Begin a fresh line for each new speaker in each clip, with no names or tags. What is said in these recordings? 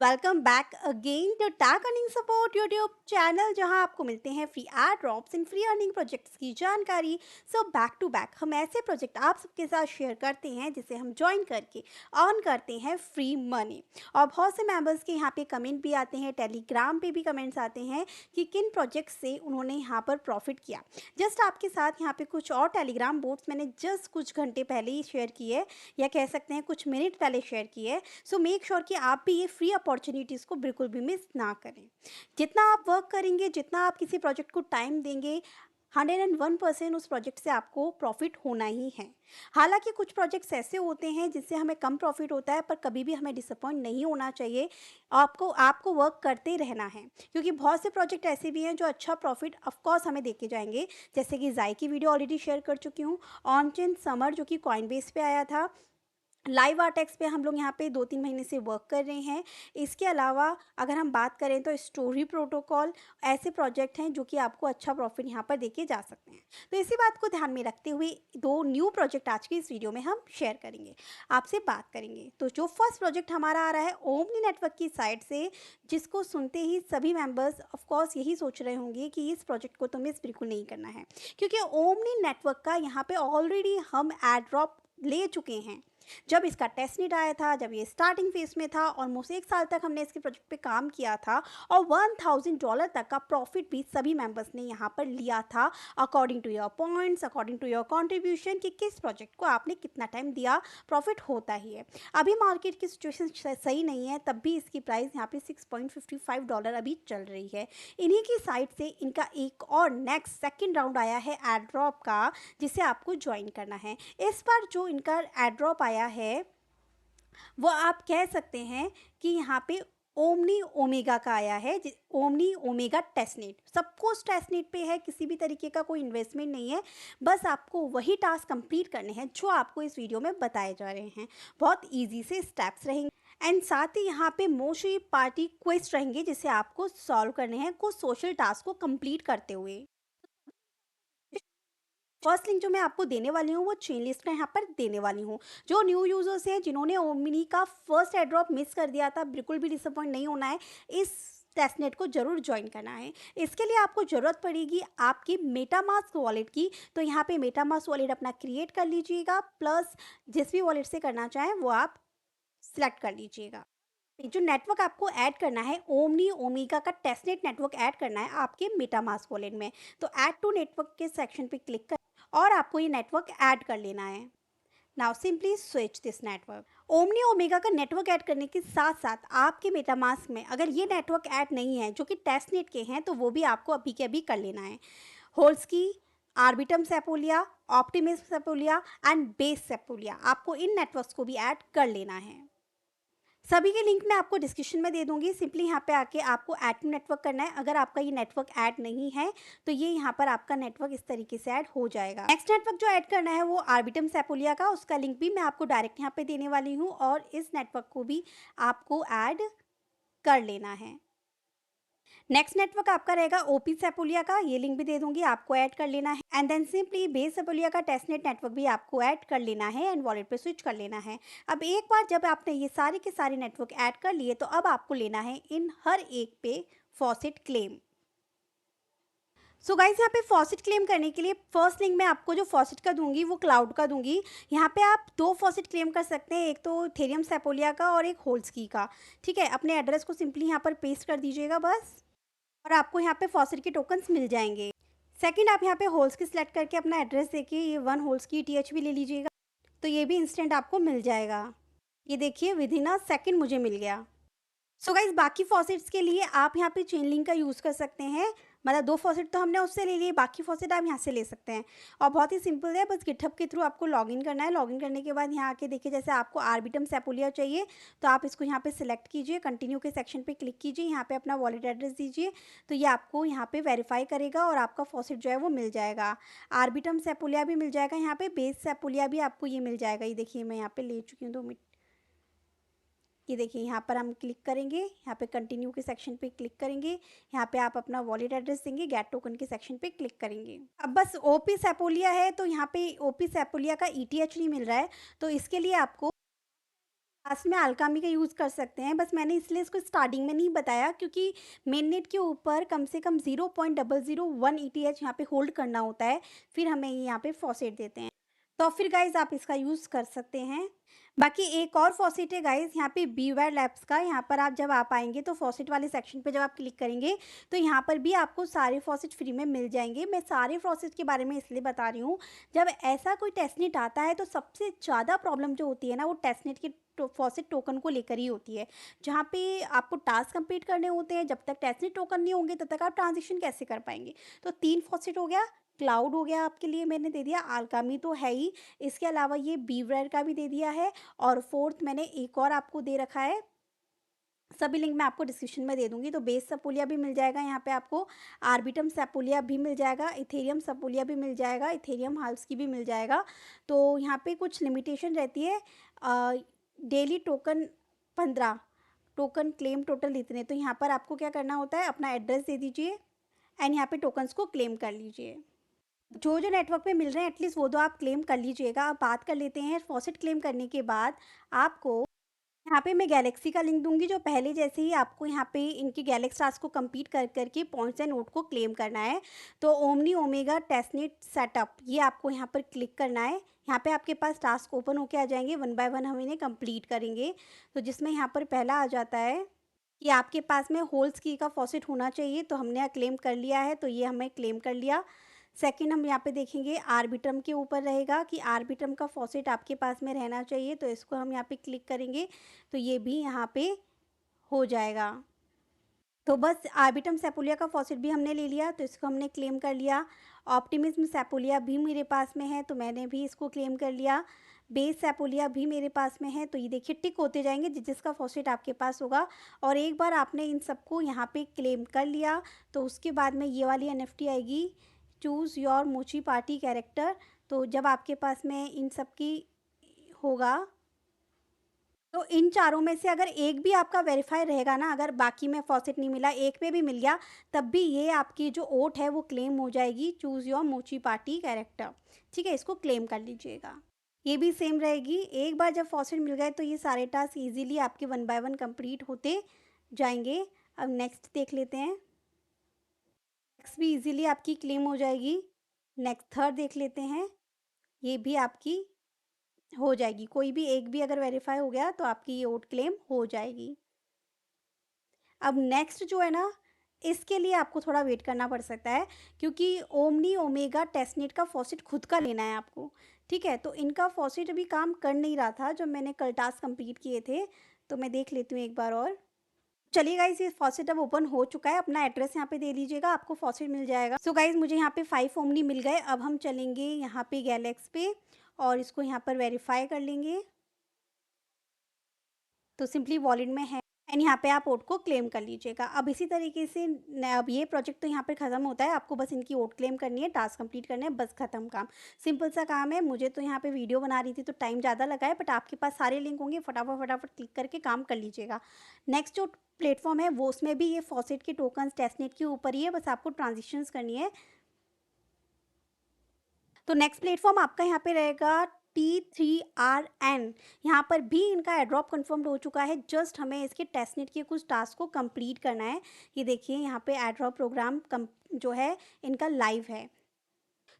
Welcome back again to tag earning support YouTube channel, जहां आपको मिलते हैं free airdrops in free earning projects की जानकारी। सो बैक टू बैक हम ऐसे प्रोजेक्ट आप सबके साथ शेयर करते हैं जिसे हम ज्वाइन करके अर्न करते हैं फ्री मनी। और बहुत से मेंबर्स के यहाँ पे कमेंट भी आते हैं, टेलीग्राम पे भी कमेंट्स आते हैं कि किन प्रोजेक्ट से उन्होंने यहाँ पर प्रॉफिट किया। जस्ट आपके साथ यहाँ पे कुछ और टेलीग्राम बोट्स मैंने जस्ट कुछ घंटे पहले ही शेयर किए, या कह सकते हैं कुछ मिनट पहले शेयर किए। सो मेक श्योर कि आप भी ये फ्री अपॉर्चुनिटीज़ को बिल्कुल भी मिस ना करें। जितना आप वर्क करेंगे, जितना आप किसी प्रोजेक्ट को टाइम देंगे, 101% उस प्रोजेक्ट से आपको प्रॉफिट होना ही है। हालांकि कुछ प्रोजेक्ट्स ऐसे होते हैं जिससे हमें कम प्रॉफिट होता है, पर कभी भी हमें डिसअपॉइंट नहीं होना चाहिए। आपको आपको वर्क करते रहना है, क्योंकि बहुत से प्रोजेक्ट ऐसे भी हैं जो अच्छा प्रॉफिट ऑफकोर्स हमें देके जाएंगे। जैसे कि जाई की वीडियो ऑलरेडी शेयर कर चुकी हूँ, ऑन चेन समर जो कि कॉइन बेस पे आया था। लाइव आर्टेक्स पे हम लोग यहाँ पे 2-3 महीने से वर्क कर रहे हैं। इसके अलावा अगर हम बात करें तो स्टोरी प्रोटोकॉल ऐसे प्रोजेक्ट हैं जो कि आपको अच्छा प्रॉफिट यहाँ पर देके जा सकते हैं। तो इसी बात को ध्यान में रखते हुए 2 न्यू प्रोजेक्ट आज की इस वीडियो में हम शेयर करेंगे, आपसे बात करेंगे। तो जो फर्स्ट प्रोजेक्ट हमारा आ रहा है ओमनी नेटवर्क की साइड से, जिसको सुनते ही सभी मेंबर्स ऑफकोर्स यही सोच रहे होंगे कि इस प्रोजेक्ट को तो मिस बिल्कुल नहीं करना है, क्योंकि ओमनी नेटवर्क का यहाँ पे ऑलरेडी हम एड ड्रॉप ले चुके हैं। जब इसका टेस्ट नेट आया था, जब ये स्टार्टिंग फेज में था, ऑलमोस्ट 1 साल तक हमने इसके प्रोजेक्ट पे काम किया था और $1000 तक का प्रॉफिट भी सभी मेंबर्स ने यहाँ पर लिया था, according to your points, according to your contribution, कि किस प्रोजेक्ट को आपने कितना टाइम दिया, प्रॉफिट होता ही है। अभी मार्केट की सिचुएशन सही नहीं है, तब भी इसकी प्राइस यहाँ पे $6.55 अभी चल रही है। इन्हीं की साइड से इनका एक और नेक्स्ट सेकेंड राउंड आया है एड ड्रॉप का, जिसे आपको ज्वाइन करना है। इस बार जो इनका एड ड्रॉप आया है वो आप कह सकते हैं कि यहाँ पे ओमनी ओमेगा का आया है। ओमनी ओमेगा टेस्टनेट, सब कुछ टेस्टनेट पे है, किसी भी तरीके का कोई इन्वेस्टमेंट नहीं है। बस आपको वही टास्क कंप्लीट करने हैं जो आपको इस वीडियो में बताए जा रहे हैं। बहुत इजी से स्टेप्स रहेंगे एंड साथ ही यहाँ पे मोस्टली पार्टी क्वेस्ट रहेंगे जिसे आपको सॉल्व करने हैं कुछ सोशल टास्क को कंप्लीट करते हुए। फर्स्ट लिंक जो मैं आपको देने वाली हूँ वो चेन लिस्ट का यहाँ पर देने वाली हूँ। जो न्यू यूजर्स हैं जिन्होंने ओमिनी का फर्स्ट एड्रॉप मिस कर दिया था, बिल्कुल भी डिसअपॉइंट नहीं होना है, इस टेस्टनेट को जरूर ज्वाइन करना है। इसके लिए आपको ज़रूरत पड़ेगी आपकी मेटामास्क वॉलेट की। तो यहाँ पे मेटामास्क वॉलेट अपना क्रिएट कर लीजिएगा, प्लस जिस भी वॉलेट से करना चाहें वो आप सिलेक्ट कर लीजिएगा। जो नेटवर्क आपको ऐड करना है, ओमनी ओमेगा का टेस्टनेट नेटवर्क ऐड करना है आपके मेटामास्क वॉलेट में। तो ऐड टू नेटवर्क के सेक्शन पे क्लिक कर और आपको ये नेटवर्क ऐड कर लेना है। Now simply switch this network. Omni omega का नेटवर्क ऐड करने के साथ साथ आपके मेटामास्क में अगर ये नेटवर्क ऐड नहीं है जो कि टेस्टनेट के हैं, तो वो भी आपको अभी के अभी कर लेना है। होल्सकी, आर्बिटम सेपोलिया, ऑप्टिमिस्ट सेपोलिया एंड बेस सेपोलिया, आपको इन नेटवर्क्स को भी ऐड कर लेना है। सभी के लिंक मैं आपको डिस्क्रिप्शन में दे दूंगी। सिंपली यहाँ पे आके आपको ऐड टू नेटवर्क करना है। अगर आपका ये नेटवर्क ऐड नहीं है तो ये यहाँ पर आपका नेटवर्क इस तरीके से ऐड हो जाएगा। नेक्स्ट नेटवर्क जो ऐड करना है वो आर्बिटम सेपोलिया का, उसका लिंक भी मैं आपको डायरेक्ट यहाँ पे देने वाली हूँ और इस नेटवर्क को भी आपको ऐड कर लेना है। नेक्स्ट नेटवर्क आपका रहेगा ओपी सेपोलिया का, ये लिंक भी दे दूंगी, आपको ऐड कर लेना है। एंड देन सिंपली बेस सेपोलिया का टेस्टनेट नेटवर्क भी आपको ऐड कर लेना है एंड वॉलेट पे स्विच कर लेना है। अब एक बार जब आपने ये सारे के सारे नेटवर्क ऐड कर लिए, तो अब आपको लेना है इन हर एक पे फॉसेट क्लेम। सो गाइस, यहाँ पे फॉसेट क्लेम करने के लिए फर्स्ट लिंक मैं आपको जो फॉसेट का दूंगी वो क्लाउड का दूंगी। यहाँ पे आप 2 फॉसेट क्लेम कर सकते हैं, एक तो थेरियम सेपोलिया का और एक होल्सकी का। ठीक है, अपने एड्रेस को सिंपली यहाँ पर पेस्ट कर दीजिएगा बस, और आपको यहाँ पे फॉसेट के टोकन्स मिल जाएंगे। सेकंड, आप यहाँ पे होल्स की सिलेक्ट करके अपना एड्रेस देके ये 1 होल्स की टीएच भी ले लीजिएगा, तो ये भी इंस्टेंट आपको मिल जाएगा। ये देखिए विद इन अ सेकेंड मुझे मिल गया। सो गाइस, बाकी फॉसेट्स के लिए आप यहाँ पे चेन लिंक का यूज़ कर सकते हैं। मतलब 2 फॉसेट तो हमने उससे ले लिए, बाकी फॉसेट आप यहाँ से ले सकते हैं। और बहुत ही सिंपल है, बस गिटहब के थ्रू आपको लॉगिन करना है। लॉगिन करने के बाद यहाँ आके देखिए, जैसे आपको आर्बिटम सेपोलिया चाहिए तो आप इसको यहाँ पे सिलेक्ट कीजिए, कंटिन्यू के सेक्शन पे क्लिक कीजिए, यहाँ पे अपना वॉलेट एड्रेस दीजिए, तो ये आपको यहाँ पे वेरीफाई करेगा और आपका फॉसेट जो है वो मिल जाएगा। आर्बिटम सेपोलिया भी मिल जाएगा, यहाँ पे बेस सेपोलिया भी आपको ये मिल जाएगा। ये देखिए मैं यहाँ पे ले चुकी हूँ 2 मिनट। ये देखिए यहाँ पर हम क्लिक करेंगे, यहाँ पे कंटिन्यू के सेक्शन पे क्लिक करेंगे, यहाँ पे आप अपना वॉलेट एड्रेस देंगे, गेट टोकन के सेक्शन पे क्लिक करेंगे। अब बस ओपी सेपोलिया है तो यहाँ पे ओपी सेपोलिया का ईटीएच नहीं मिल रहा है, तो इसके लिए आपको लास्ट में अल्कामी का यूज़ कर सकते हैं, बस मैंने इसलिए इसको स्टार्टिंग में नहीं बताया क्योंकि मेन नेट के ऊपर कम से कम 0.001 ईटीएच यहाँ पे होल्ड करना होता है, फिर हमें ये यहाँ पे फॉसेट देते हैं। तो फिर गाइज़ आप इसका यूज़ कर सकते हैं। बाकी एक और फॉसेट है गाइज़ यहाँ पे बीवेयर लैब्स का, यहाँ पर आप जब आप आएँगे तो फॉसेट वाले सेक्शन पे जब आप क्लिक करेंगे तो यहाँ पर भी आपको सारे फॉसेट फ्री में मिल जाएँगे। मैं सारे फॉसेट के बारे में इसलिए बता रही हूँ, जब ऐसा कोई टेस्टनेट आता है तो सबसे ज़्यादा प्रॉब्लम जो होती है ना वो टेस्टनेट के फॉसेट टोकन को लेकर ही होती है। जहाँ पे आपको टास्क कंप्लीट करने होते हैं, जब तक टेस्टनेट टोकन नहीं होंगे तब तक आप ट्रांज़ैक्शन कैसे कर पाएँगे? तो 3 फॉसेट हो गया, क्लाउड हो गया आपके लिए मैंने दे दिया, अल्कामी तो है ही, इसके अलावा ये बीवेयर का भी दे दिया है और 4th मैंने एक और आपको दे रखा है। सभी लिंक मैं आपको डिस्क्रिप्शन में दे दूँगी। तो बेस सपोलिया भी मिल जाएगा यहाँ पे आपको, आर्बिटम सपोलिया भी मिल जाएगा, इथेरियम सपोलिया भी मिल जाएगा, इथेरियम हाल्स्की भी मिल जाएगा। तो यहाँ पे कुछ लिमिटेशन रहती है, daily token 15, token claim total इतने। तो यहाँ पर आपको क्या करना होता है, अपना एड्रेस दे दीजिए एंड यहाँ पे टोकन्स को क्लेम कर लीजिए। जो नेटवर्क पे मिल रहे हैं एटलीस्ट वो तो आप क्लेम कर लीजिएगा। अब बात कर लेते हैं फॉसेट क्लेम करने के बाद आपको, यहाँ पे मैं गैलेक्सी का लिंक दूंगी, जो पहले जैसे ही आपको यहाँ पे इनकी गैलेक्स टास्क को कंप्लीट कर करके पॉइंट्स एंड नोट को क्लेम करना है। तो ओमनी ओमेगा टेस्टनेट सेटअप ये आपको यहाँ पर क्लिक करना है। यहाँ पे आपके पास टास्क ओपन होके आ जाएंगे, 1 बाय 1 हम इन्हें कंप्लीट करेंगे। तो जिसमें यहाँ पर पहला आ जाता है कि आपके पास में होल्स की का फॉसेट होना चाहिए, तो हमने क्लेम कर लिया है, तो ये हमें क्लेम कर लिया। सेकंड हम यहाँ पे देखेंगे आर्बिट्रम के ऊपर रहेगा कि आर्बिट्रम का फॉसेट आपके पास में रहना चाहिए, तो इसको हम यहाँ पे क्लिक करेंगे तो ये भी यहाँ पे हो जाएगा। तो बस आर्बिट्रम सेपोलिया का फॉसेट भी हमने ले लिया, तो इसको हमने क्लेम कर लिया। ऑप्टिमिज्म सेपोलिया भी मेरे पास में है, तो मैंने भी इसको क्लेम कर लिया। बेस सेपोलिया भी मेरे पास में है, तो ये देखिए टिक होते जाएंगे जिसका फॉसेट आपके पास होगा। और एक बार आपने इन सबको यहाँ पे क्लेम कर लिया तो उसके बाद में ये वाली एनएफटी आएगी, चूज़ योर मोची पार्टी कैरेक्टर। तो जब आपके पास में इन सब की होगा तो इन चारों में से अगर एक भी आपका वेरीफाई रहेगा ना, अगर बाकी में फॉसेट नहीं मिला, एक में भी मिल गया, तब भी ये आपकी जो ओट है वो क्लेम हो जाएगी, चूज़ योर मोची पार्टी कैरेक्टर। ठीक है, इसको क्लेम कर लीजिएगा। ये भी सेम रहेगी। एक बार जब फॉसेट मिल गए तो ये सारे टास्क इजीली आपके 1 बाय 1 कंप्लीट होते जाएंगे। अब नेक्स्ट देख लेते हैं। नेक्स्ट भी इजीली आपकी क्लेम हो जाएगी। नेक्स्ट थर्ड देख लेते हैं, ये भी आपकी हो जाएगी। कोई भी एक भी अगर वेरीफाई हो गया तो आपकी ये ओट क्लेम हो जाएगी। अब नेक्स्ट जो है ना, इसके लिए आपको थोड़ा वेट करना पड़ सकता है क्योंकि ओमनी ओमेगा टेस्टनेट का फॉसेट खुद का लेना है आपको। ठीक है, तो इनका फॉसेट अभी काम कर नहीं रहा था जब मैंने कल टास्क कंप्लीट किए थे, तो मैं देख लेती हूँ एक बार और। चलिए गाइस, ये फॉसेट अब ओपन हो चुका है। अपना एड्रेस यहाँ पे दे दीजिएगा, आपको फॉसेट मिल जाएगा। सो गाइस, मुझे यहाँ पे 5 ओमनी मिल गए। अब हम चलेंगे यहाँ पे गैलेक्स पे और इसको यहाँ पर वेरीफाई कर लेंगे। तो सिंपली वॉलेट में है एंड यहाँ पे आप ओट को क्लेम कर लीजिएगा। अब इसी तरीके से अब ये प्रोजेक्ट तो यहाँ पे ख़त्म होता है, आपको बस इनकी ओट क्लेम करनी है, टास्क कंप्लीट करने हैं, बस ख़त्म काम। सिंपल सा काम है। मुझे तो यहाँ पे वीडियो बना रही थी तो टाइम ज़्यादा लगा है, बट आपके पास सारे लिंक होंगे, फटाफट फटाफट क्लिक करके काम कर लीजिएगा। नेक्स्ट जो प्लेटफॉर्म है वो, उसमें भी ये फॉसेट के टोकन्स टेस्टनेट के ऊपर ही है, बस आपको ट्रांजेक्शन्स करनी है। तो नेक्स्ट प्लेटफॉर्म आपका यहाँ पे रहेगा T3RN। यहाँ पर भी इनका एड्रॉप कंफर्म्ड हो चुका है, जस्ट हमें इसके टेस्टनेट के कुछ टास्क को कंप्लीट करना है। ये देखिए यहाँ पे एड्रॉप प्रोग्राम जो है इनका लाइव है।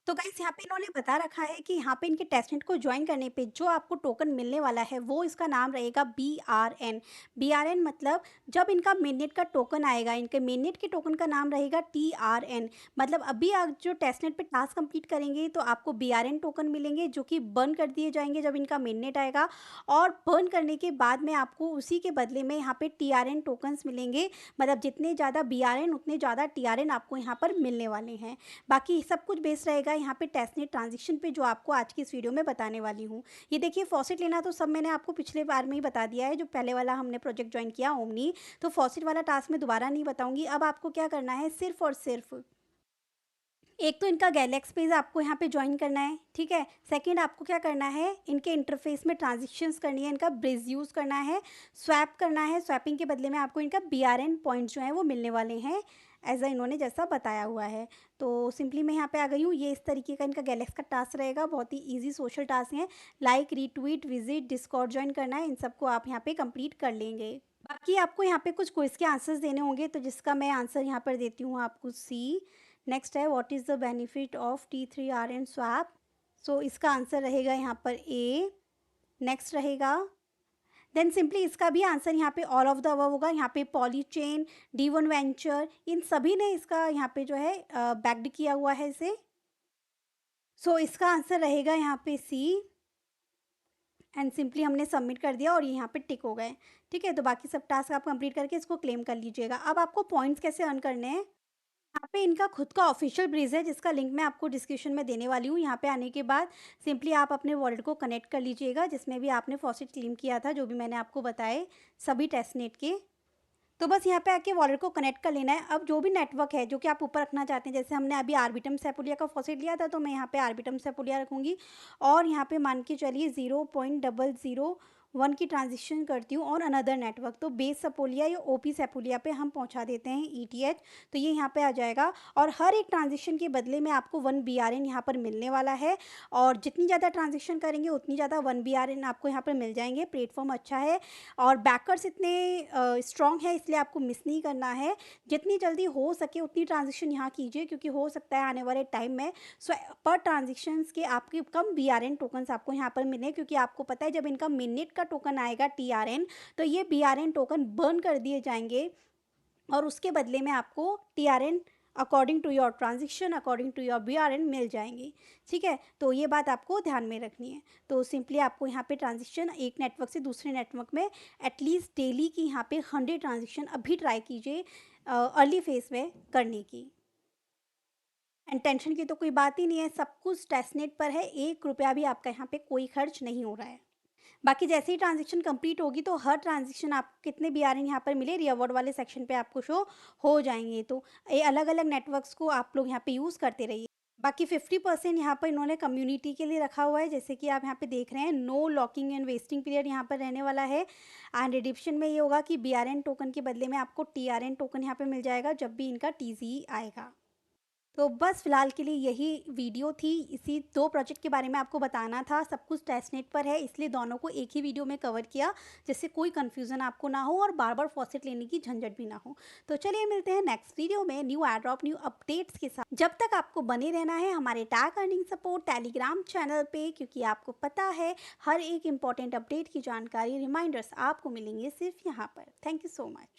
तो गाइस, यहाँ पे इन्होंने बता रखा है कि यहाँ पे इनके टेस्टनेट को ज्वाइन करने पे जो आपको टोकन मिलने वाला है वो इसका नाम रहेगा BRN। BRN मतलब जब इनका मेननेट का टोकन आएगा, इनके मेननेट के टोकन का नाम रहेगा TRN। मतलब अभी आप जो टेस्टनेट पे टास्क कंप्लीट करेंगे तो आपको BRN टोकन मिलेंगे जो कि बर्न कर दिए जाएंगे जब इनका मेननेट आएगा, और बर्न करने के बाद में आपको उसी के बदले में यहाँ पे TRN टोकन्स मिलेंगे। मतलब जितने ज़्यादा BRN उतने ज़्यादा TRN आपको यहाँ पर मिलने वाले हैं। बाकी सब कुछ बेस रहेगा यहाँ पे टेस्टनेट ट्रांजेक्शन पे, जो आपको आज की इस वीडियो में बताने वाली हूँ। ये देखिए, फॉसेट लेना तो सब मैंने आपको पिछले बार में ही बता दिया है, जो पहले वाला हमने प्रोजेक्ट ज्वाइन किया ओमनी। तो फॉसेट वाला टास्क मैं दोबारा नहीं बताऊंगी। अब आपको क्या करना है, सिर्फ और सिर्फ एक तो इनका गैलेक्स पेज आपको यहाँ पे ज्वाइन करना है। ठीक है, सेकंड आपको क्या करना है, इनके इंटरफेस में ट्रांजेक्शन्स करनी है, इनका ब्रिज यूज़ करना है, स्वैप करना है। स्वैपिंग के बदले में आपको इनका BRN पॉइंट जो है वो मिलने वाले हैं। एज़ अ इन्होंने जैसा बताया हुआ है। तो सिंपली मैं यहाँ पे आ गई हूँ। ये इस तरीके का इनका गैलेक्स का टास्क रहेगा, बहुत ही ईज़ी सोशल टास्क है। Like, retweet, visit, Discord join करना है, इन सबको आप यहाँ पे कंप्लीट कर लेंगे। बाकी आपको यहाँ पे कुछ क्विज़ के आंसर्स देने होंगे, तो जिसका मैं आंसर यहाँ पर देती हूँ आपको सी। नेक्स्ट है what is the benefit of T3RN swap? So इसका आंसर रहेगा यहाँ पर ए। नेक्स्ट रहेगा, देन सिंपली इसका भी आंसर यहाँ पे ऑल ऑफ द अबव होगा। यहाँ पे पॉलीचेन, D1 वेंचर, इन सभी ने इसका यहाँ पे जो है बैक्ड किया हुआ है इसे। सो इसका आंसर रहेगा यहाँ पे सी। एंड सिंपली हमने सबमिट कर दिया और ये यहाँ पे टिक हो गए। ठीक है, तो बाकी सब टास्क आप कंप्लीट करके इसको क्लेम कर लीजिएगा। अब आपको पॉइंट्स कैसे अर्न करने हैं, यहाँ पे इनका खुद का ऑफिशियल ब्रिज है जिसका लिंक मैं आपको डिस्क्रिप्शन में देने वाली हूँ। यहाँ पे आने के बाद सिंपली आप अपने वॉलेट को कनेक्ट कर लीजिएगा जिसमें भी आपने फॉसेट क्लेम किया था, जो भी मैंने आपको बताए सभी टेस्टनेट के। तो बस यहाँ पे आके वॉलेट को कनेक्ट कर लेना है। अब जो भी नेटवर्क है जो कि आप ऊपर रखना चाहते हैं, जैसे हमने अभी आर्बिटम सेपुलिया का फॉसेट लिया था, तो मैं यहाँ पे आर्बिटम सेपुलिया रखूँगी और यहाँ पे मान के चलिए 0.001 की ट्रांजिशन करती हूँ और अनदर नेटवर्क, तो बेस सेपुलिया या ओपी सेपुलिया पे हम पहुँचा देते हैं ETH। तो ये यहाँ पे आ जाएगा और हर एक ट्रांजिशन के बदले में आपको 1 BRN यहाँ पर मिलने वाला है और जितनी ज़्यादा ट्रांजिशन करेंगे उतनी ज़्यादा 1 BRN आपको यहाँ पर मिल जाएंगे। प्लेटफॉर्म अच्छा है और बैकर्स इतने स्ट्रॉन्ग है, इसलिए आपको मिस नहीं करना है। जितनी जल्दी हो सके उतनी ट्रांजिशन यहाँ कीजिए, क्योंकि हो सकता है आने वाले टाइम में पर ट्रांजेक्शन्स के आपके कम BRN टोकन्स आपको यहाँ पर मिले, क्योंकि आपको पता है जब इनका मिनट का टोकन आएगा TRN, तो ये BRN टोकन बर्न कर दिए जाएंगे और उसके बदले में आपको TRN according to your transaction, according to your BRN मिल जाएंगी। ठीक है, तो ये बात आपको ध्यान में रखनी है। तो सिंपली आपको यहाँ पे ट्रांजेक्शन एक नेटवर्क से दूसरे नेटवर्क में एटलीस्ट डेली की यहाँ पे 100 ट्रांजेक्शन अभी ट्राई कीजिए अर्ली फेज में करने की। एंड टेंशन की तो कोई बात ही नहीं है, सब कुछ टेस्टनेट पर है, 1 रुपया भी आपका यहाँ पे कोई खर्च नहीं हो रहा है। बाकी जैसे ही ट्रांजेक्शन कंप्लीट होगी तो हर ट्रांजेक्शन आपको कितने BRN यहाँ पर मिले रिवॉर्ड वाले सेक्शन पे आपको शो हो जाएंगे। तो ये अलग अलग नेटवर्क्स को आप लोग यहाँ पे यूज़ करते रहिए। बाकी 50% यहाँ पर इन्होंने कम्युनिटी के लिए रखा हुआ है, जैसे कि आप यहाँ पे देख रहे हैं। No locking and vesting period यहाँ पर रहने वाला है। एंड रिडिप्शन में ये होगा कि BRN टोकन के बदले में आपको TRN टोकन यहाँ पे मिल जाएगा जब भी इनका TZ आएगा। तो बस फिलहाल के लिए यही वीडियो थी, इसी 2 प्रोजेक्ट के बारे में आपको बताना था। सब कुछ टेस्टनेट पर है, इसलिए दोनों को एक ही वीडियो में कवर किया, जिससे कोई कन्फ्यूज़न आपको ना हो और बार बार फॉसेट लेने की झंझट भी ना हो। तो चलिए मिलते हैं नेक्स्ट वीडियो में न्यू एयरड्रॉप, न्यू अपडेट्स के साथ। जब तक आपको बने रहना है हमारे tag earning support Telegram channel पे, क्योंकि आपको पता है हर एक इंपॉर्टेंट अपडेट की जानकारी, रिमाइंडर्स आपको मिलेंगे सिर्फ यहाँ पर। Thank you so much.